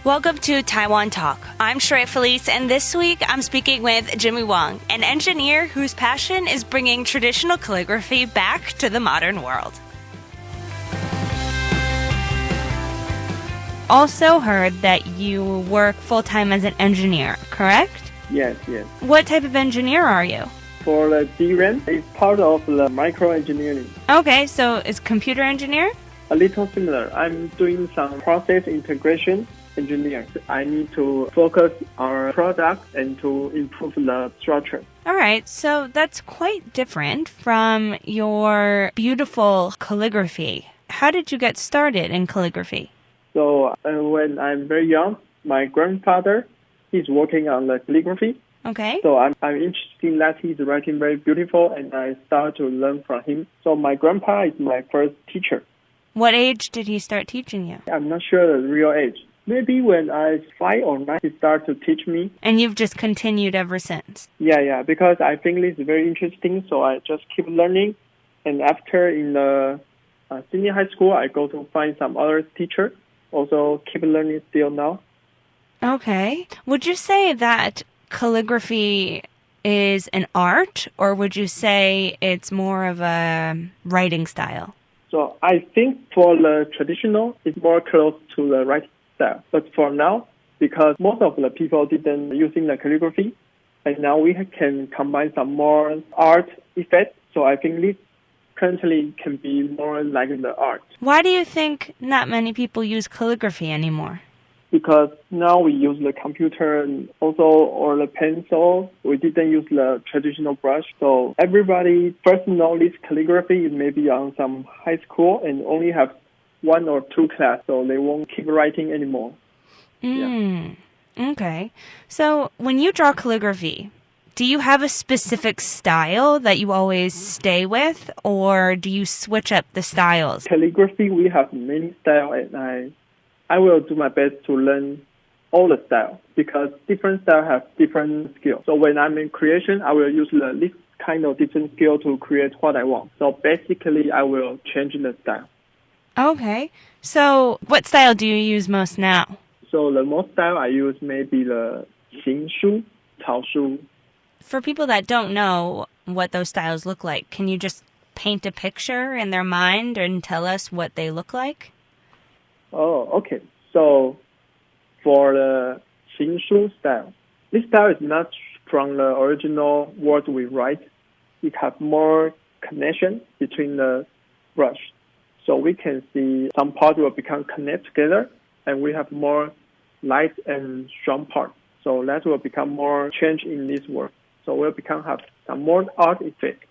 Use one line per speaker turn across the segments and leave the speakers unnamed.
Welcome to Taiwan Talk. I'm Sheree Felice, and this week I'm speaking with Jimmy Wang, an engineer whose passion is bringing traditional calligraphy back to the modern world. Also heard that you work full-time as an engineer, correct?
Yes.
What type of engineer are you?
For the DRAM, it's part of the microengineering.
Okay, so is computer engineer?
A little similar. I'm doing some process integration engineer. I need to focus on our product and to improve the structure.
All right, so that's quite different from your beautiful calligraphy. How did you get started in calligraphy?
So when I'm very young, my grandfather, he's working on the calligraphy.
Okay.
So I'm interested in that he's writing very beautiful, and I start to learn from him. So my grandpa is my first teacher.
What age did he start teaching you?
I'm not sure the real age. Maybe when I was 5 or 9, he started to teach me.
And you've just continued ever since?
Yeah, because I think this is very interesting, so I just keep learning. And after in the senior high school, I go to find some other teacher, also keep learning still now.
Okay. Would you say that calligraphy is an art, or would you say it's more of a writing style?
So I think for the traditional, it's more close to the writing style. But for now, because most of the people didn't using the calligraphy, and now we can combine some more art effects. So I think this currently can be more like the art.
Why do you think not many people use calligraphy anymore?
Because now we use the computer and also or the pencil. We didn't use the traditional brush. So everybody first know this calligraphy is maybe on some high school and only have 1 or 2 class, so they won't keep writing anymore.
Okay. So when you draw calligraphy, do you have a specific style that you always stay with, or do you switch up the styles?
Calligraphy, we have many styles, and I will do my best to learn all the styles because different styles have different skills. So when I'm in creation, I will use this kind of different skill to create what I want. So basically, I will change the style.
Okay. So what style do you use most now?
So the most style I use maybe the 行书, 草书.
For people that don't know what those styles look like, can you just paint a picture in their mind and tell us what they look like?
Oh, okay. So for the 行书 style, this style is not from the original word we write. It has more connection between the brush. So we can see some parts will become connect together, and we have more light and strong parts. So that will become more change in this work. So we'll have some more art effect.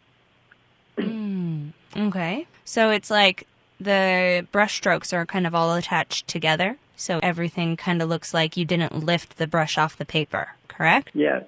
Okay. So it's like the brush strokes are kind of all attached together. So everything kind of looks like you didn't lift the brush off the paper, correct?
Yes.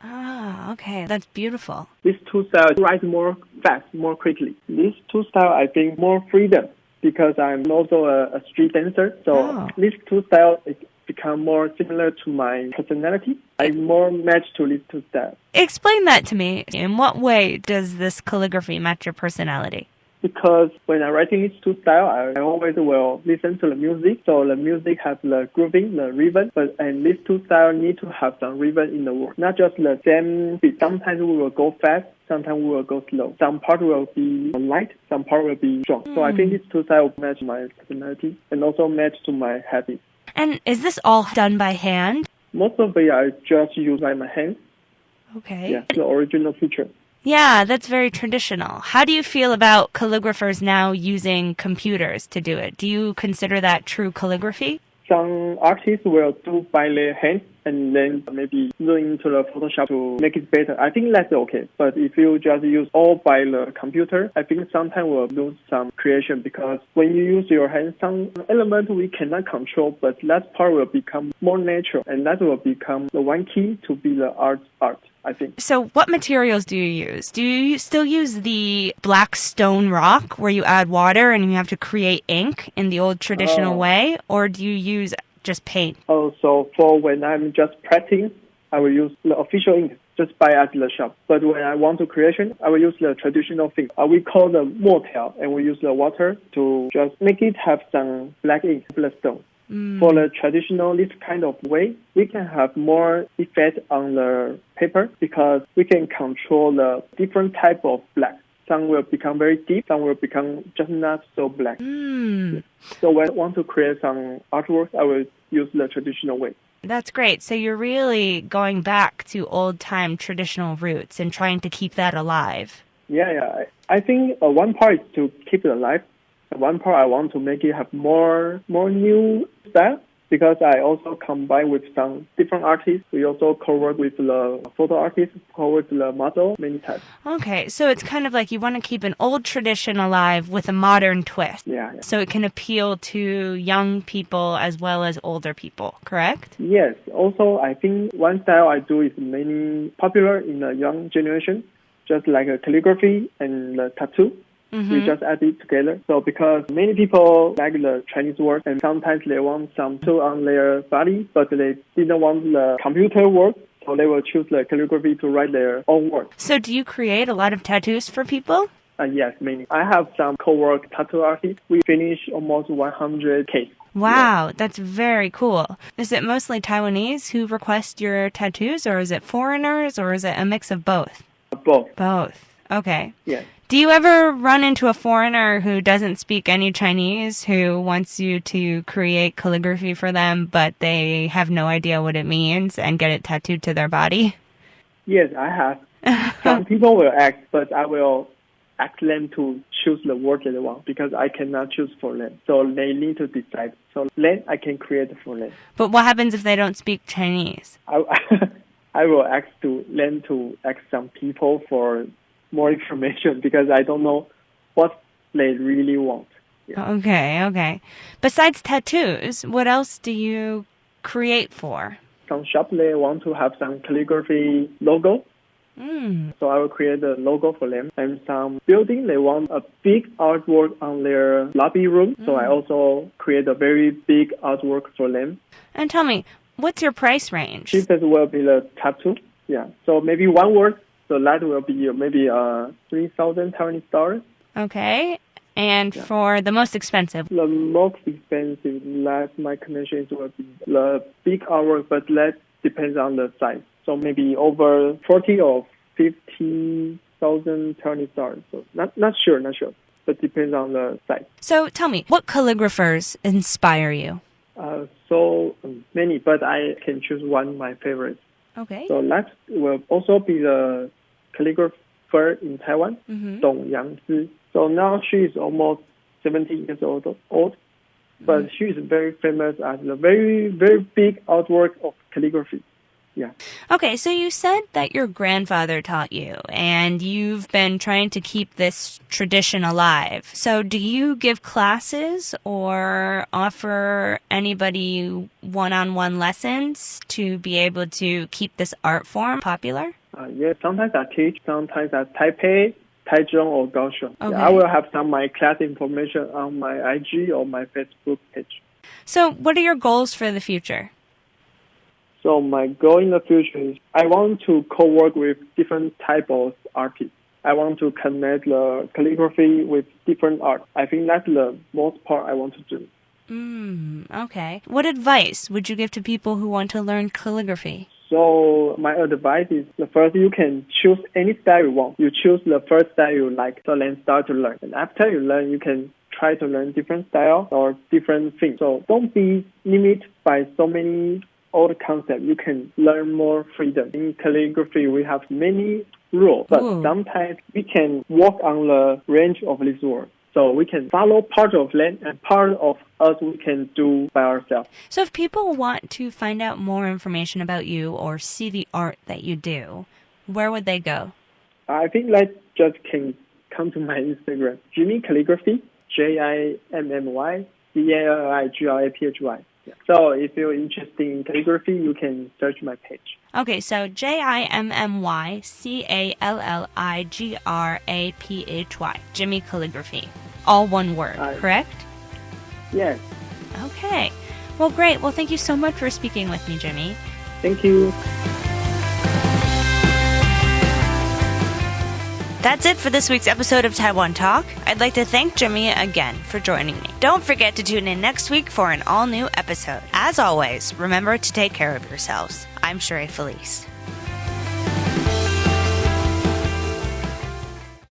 Ah, okay. That's beautiful.
These two styles write more fast, more quickly. These two styles, I think, more freedom because I'm also a street dancer. So these two styles become more similar to my personality. I more match to these two styles.
Explain that to me. In what way does this calligraphy match your personality?
Because when I'm writing these two styles, I always will listen to the music. So the music has the grooving, the rhythm, and these two styles need to have some rhythm in the work. Not just the same beat. Sometimes we will go fast, sometimes we will go slow. Some part will be light, some part will be strong. So I think these two styles match my personality and also match to my habits.
And is this all done by hand?
Most of it I just use by my hands.
Okay.
Yeah, the original feature.
Yeah, that's very traditional. How do you feel about calligraphers now using computers to do it? Do you consider that true calligraphy?
Some artists will do by their hands and then maybe go into the Photoshop to make it better. I think that's okay. But if you just use all by the computer, I think sometimes we'll lose some creation because when you use your hands, some element we cannot control, but that part will become more natural and that will become the one key to be the art, I think.
So what materials do you use? Do you still use the black stone rock where you add water and you have to create ink in the old traditional way? Or do you use just paint?
Oh, so for when I'm just practicing, I will use the official ink just buy at the shop. But when I want to creation, I will use the traditional thing. We call the 墨条, and we use the water to just make it have some black ink, black stone. For the traditional, this kind of way, we can have more effect on the paper because we can control the different type of black. Some will become very deep, some will become just not so black. So when I want to create some artwork, I will use the traditional way.
That's great. So you're really going back to old-time traditional roots and trying to keep that alive.
Yeah. I think one part is to keep it alive. One part I want to make it have more new style because I also combine with some different artists. We also co-work with the photo artist, co-work with the model, many types.
Okay, so it's kind of like you want to keep an old tradition alive with a modern twist.
Yeah.
So it can appeal to young people as well as older people, correct?
Yes. Also, I think one style I do is mainly popular in the young generation, just like a calligraphy and the tattoo. We just add it together. So because many people like the Chinese work and sometimes they want some tattoo on their body, but they didn't want the computer work, so they will choose the calligraphy to write their own work.
So do you create a lot of tattoos for people?
Yes, many. I have some co-work tattoo artists. We finish almost 100 cases.
Wow, that's very cool. Is it mostly Taiwanese who request your tattoos, or is it foreigners, or is it a mix of both?
Both.
Both. Okay.
Yes.
Do you ever run into a foreigner who doesn't speak any Chinese who wants you to create calligraphy for them, but they have no idea what it means and get it tattooed to their body?
Yes, I have. Some people will ask, but I will ask them to choose the word they want because I cannot choose for them. So they need to decide. So then I can create for them.
But what happens if they don't speak Chinese?
I will ask them to ask some people for more information because I don't know what they really want. Yeah.
Okay. Besides tattoos, what else do you create for?
Some shop, they want to have some calligraphy logo. So I will create a logo for them. And some building, they want a big artwork on their lobby room. So I also create a very big artwork for them.
And tell me, what's your price range?
Cheapest will be the tattoo. Yeah. So maybe one word. So that will be maybe 3,000 Taiwanese dollars.
Okay. And for the most expensive?
The most expensive, that my connection will be the big artwork, but that depends on the size. So maybe over 40 or 50,000 Taiwanese dollars. So not sure, but depends on the size.
So tell me, what calligraphers inspire you?
So many, but I can choose one, my favorite.
Okay.
So that will also be the calligrapher in Taiwan, Dong Yangzi. So now she is almost 70 years old, but she is very famous as a very, very big artwork of calligraphy. Yeah.
Okay, so you said that your grandfather taught you, and you've been trying to keep this tradition alive. So do you give classes or offer anybody one-on-one lessons to be able to keep this art form popular?
Yes, sometimes I teach, sometimes at Taipei, Taichung, or Kaohsiung.
Okay.
Yeah, I will have some my class information on my IG or my Facebook page.
So what are your goals for the future?
So my goal in the future is I want to co-work with different type of artists. I want to connect the calligraphy with different art. I think that's the most part I want to do.
Okay. What advice would you give to people who want to learn calligraphy?
So my advice is the first, you can choose any style you want. You choose the first style you like, so then start to learn. And after you learn, you can try to learn different styles or different things. So don't be limited by so many old concepts. You can learn more freedom. In calligraphy, we have many rules, but sometimes we can walk on the range of this world. So we can follow part of them and part of us we can do by ourselves.
So if people want to find out more information about you or see the art that you do, where would they go? I
think that just can come to my Instagram, Jimmy Calligraphy, JIMMYCALLIGRAPHY. So if you're interested in calligraphy, you can search my page.
Okay, so JIMMYCALLIGRAPHY, Jimmy Calligraphy. All one word, correct?
Yes.
Okay. Well, great. Well, thank you so much for speaking with me, Jimmy.
Thank you.
That's it for this week's episode of Taiwan Talk. I'd like to thank Jimmy again for joining me. Don't forget to tune in next week for an all-new episode. As always, remember to take care of yourselves. I'm Sheree Felice.